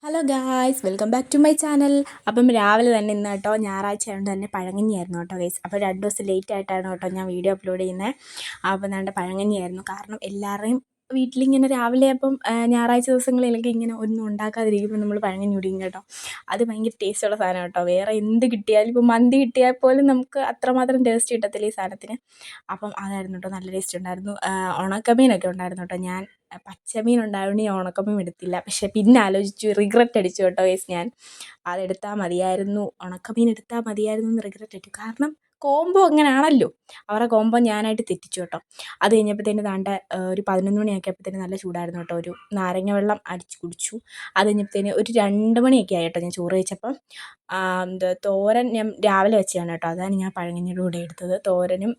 Hello guys, welcome back to my channel. അപ്പം രാവിലെ തന്നെ ഇന്ന് കേട്ടോ, ഞായറാഴ്ച ആയതുകൊണ്ട് തന്നെ പഴങ്കഞ്ഞിയായിരുന്നു കേട്ടോ ഗൈസ്. അപ്പോൾ 2 ദിവസം ലേറ്റ് ആയിട്ടാണ് കേട്ടോ ഞാൻ വീഡിയോ അപ്ലോഡ് ചെയ്യുന്നത്. അപ്പോൾ നല്ല പഴങ്കഞ്ഞിയായിരുന്നു. കാരണം എല്ലാവരുടെയും വീട്ടിലിങ്ങനെ രാവിലെ അപ്പം ഞായറാഴ്ച ദിവസങ്ങളിലൊക്കെ ഇങ്ങനെ ഒന്നും ഉണ്ടാക്കാതിരിക്കുമ്പോൾ നമ്മൾ പഴങ്കഞ്ഞി കുടിക്കും കേട്ടോ. അത് ഭയങ്കര ടേസ്റ്റുള്ള സാധനം കേട്ടോ. വേറെ എന്ത് കിട്ടിയാലും ഇപ്പോൾ മന്തി കിട്ടിയാൽ പോലും നമുക്ക് അത്രമാത്രം ടേസ്റ്റ് കിട്ടത്തില്ല ഈ സാധനത്തിന്. അപ്പം അതായിരുന്നു കേട്ടോ, നല്ല ടേസ്റ്റ് ഉണ്ടായിരുന്നു. ഉണക്കമീനൊക്കെ ഉണ്ടായിരുന്നു കേട്ടോ. ഞാൻ പച്ചമീൻ ഉണ്ടായതുകൊണ്ട് ഞാൻ ഉണക്കമീൻ എടുത്തില്ല. പക്ഷേ പിന്നെ ആലോചിച്ചു, റിഗ്രറ്റ് അടിച്ചു കേട്ടോ ഗൈസ്. ഞാൻ അതെടുത്താൽ മതിയായിരുന്നു, ഉണക്കമീൻ എടുത്താൽ മതിയായിരുന്നു എന്ന് റിഗ്രറ്റ് അടിച്ചു. കാരണം കോംബോ അങ്ങനെയാണല്ലോ, അവരുടെ കോംബോ ഞാനായിട്ട് തെറ്റിച്ചു കേട്ടോ. അത് കഴിഞ്ഞപ്പോഴത്തേന് ദാണ്ട ഒരു 11 മണിയൊക്കെ ആയപ്പോഴത്തേന് നല്ല ചൂടായിരുന്നു കേട്ടോ. ഒരു നാരങ്ങ വെള്ളം അടിച്ച് കുടിച്ചു. അത് കഴിഞ്ഞപ്പോഴത്തേന് ഒരു 2 മണിയൊക്കെ ആയി കേട്ടോ ഞാൻ ചോറ് കഴിച്ചപ്പം. തോരൻ ഞാൻ രാവിലെ വെച്ചതാണ് കേട്ടോ. അതാണ് ഞാൻ പഴങ്കഞ്ഞിയുടെ കൂടെ എടുത്തത്. തോരനും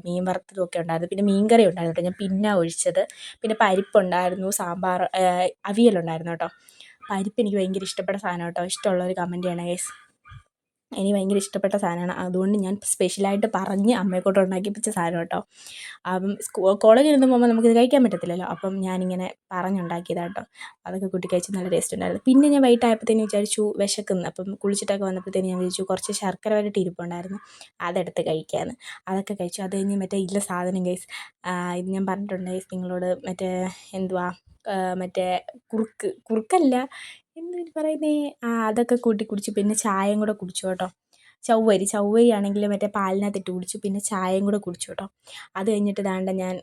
മീൻ വറുത്തതും ഒക്കെ ഉണ്ടായിരുന്നു. പിന്നെ മീൻ കറി ഉണ്ടായിരുന്നു കേട്ടോ, ഞാൻ പിന്നെ ഒഴിച്ചത്. പിന്നെ പരിപ്പുണ്ടായിരുന്നു, സാമ്പാർ, അവിയലുണ്ടായിരുന്നു കേട്ടോ. പരിപ്പ് എനിക്ക് ഭയങ്കര ഇഷ്ടപ്പെട്ട സാധനം കേട്ടോ. ഇഷ്ടമുള്ളൊരു കമൻറ്റ് ചെയ്യണേ ഗൈസ്. എനിക്ക് ഭയങ്കര ഇഷ്ടപ്പെട്ട സാധനമാണ്. അതുകൊണ്ട് ഞാൻ സ്പെഷ്യലായിട്ട് പറഞ്ഞ് അമ്മയെക്കൊണ്ട് ഉണ്ടാക്കിപ്പിച്ച സാധനം കേട്ടോ. അപ്പം കോളേജിൽ നിന്ന് പോകുമ്പോൾ നമുക്കിത് കഴിക്കാൻ പറ്റത്തില്ലല്ലോ. അപ്പം ഞാനിങ്ങനെ പറഞ്ഞുണ്ടാക്കിയതാണ് കേട്ടോ. അതൊക്കെ കൂട്ടി കഴിച്ച് നല്ല ടേസ്റ്റ് ഉണ്ടായിരുന്നു. പിന്നെ ഞാൻ വൈകിട്ടായപ്പോഴത്തേന് വിചാരിച്ചു വിശക്കുന്നു. അപ്പം കുളിച്ചിട്ടൊക്കെ വന്നപ്പോഴത്തേന് ഞാൻ വിചാരിച്ചു കുറച്ച് ശർക്കര വരട്ടി ഇരിപ്പുണ്ടായിരുന്നു, അതെടുത്ത് കഴിക്കാമെന്ന്. അതൊക്കെ കഴിച്ചു. അത് കഴിഞ്ഞ് മറ്റേ ഇല്ല സാധനം ഗൈസ്, ഇത് ഞാൻ പറഞ്ഞിട്ടുണ്ട് ഗൈസ് നിങ്ങളോട്. മറ്റേ എന്തുവാ, മറ്റേ കുറുക്കല്ല, എന്തിന് പറയുന്നേ, അതൊക്കെ കൂട്ടി കുടിച്ചു. പിന്നെ ചായയും കൂടെ കുടിച്ചു കേട്ടോ. ചവ്വരി ആണെങ്കിൽ മറ്റേ പാലിനകത്തിട്ട് കുടിച്ചു. പിന്നെ ചായയും കൂടെ കുടിച്ചു കേട്ടോ. അത് കഴിഞ്ഞിട്ട് ദാണ്ട ഞാൻ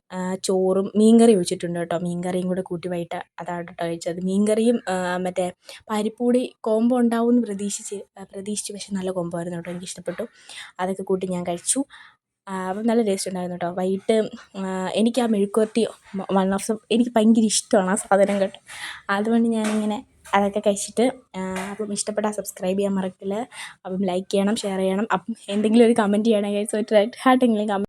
ചോറും മീൻകറി ഒഴിച്ചിട്ടുണ്ട് കേട്ടോ. മീൻകറിയും കൂടെ കൂട്ടി വൈകിട്ട് അതാണ് കേട്ടോ കഴിച്ചത്. മീൻകറിയും മറ്റേ പരിപ്പൂടി കോംബോ ഉണ്ടാവുമെന്ന് പ്രതീക്ഷിച്ചു. പക്ഷെ നല്ല കോംബോ ആയിരുന്നു കേട്ടോ, എനിക്ക് ഇഷ്ടപ്പെട്ടു. അതൊക്കെ കൂട്ടി ഞാൻ കഴിച്ചു. അപ്പം നല്ല ടേസ്റ്റ് ഉണ്ടായിരുന്നു കേട്ടോ. വൈകിട്ട് എനിക്ക് ആ മെഴുക്കുവരട്ടി എനിക്ക് ഭയങ്കര ഇഷ്ടമാണ് ആ സാധനം കേട്ടോ. അതുകൊണ്ട് ഞാനിങ്ങനെ അതൊക്കെ കഴിച്ചിട്ട്, അപ്പം ഇഷ്ടപ്പെട്ടാൽ സബ്സ്ക്രൈബ് ചെയ്യാൻ മറക്കില്ല. അപ്പം ലൈക്ക് ചെയ്യണം, ഷെയർ ചെയ്യണം. അപ്പം എന്തെങ്കിലും ഒരു കമൻറ്റ് ചെയ്യണം ഗൈസ്. ഒരു റെഡ് ഹാർട്ടെങ്കിലും കമൻറ്റ്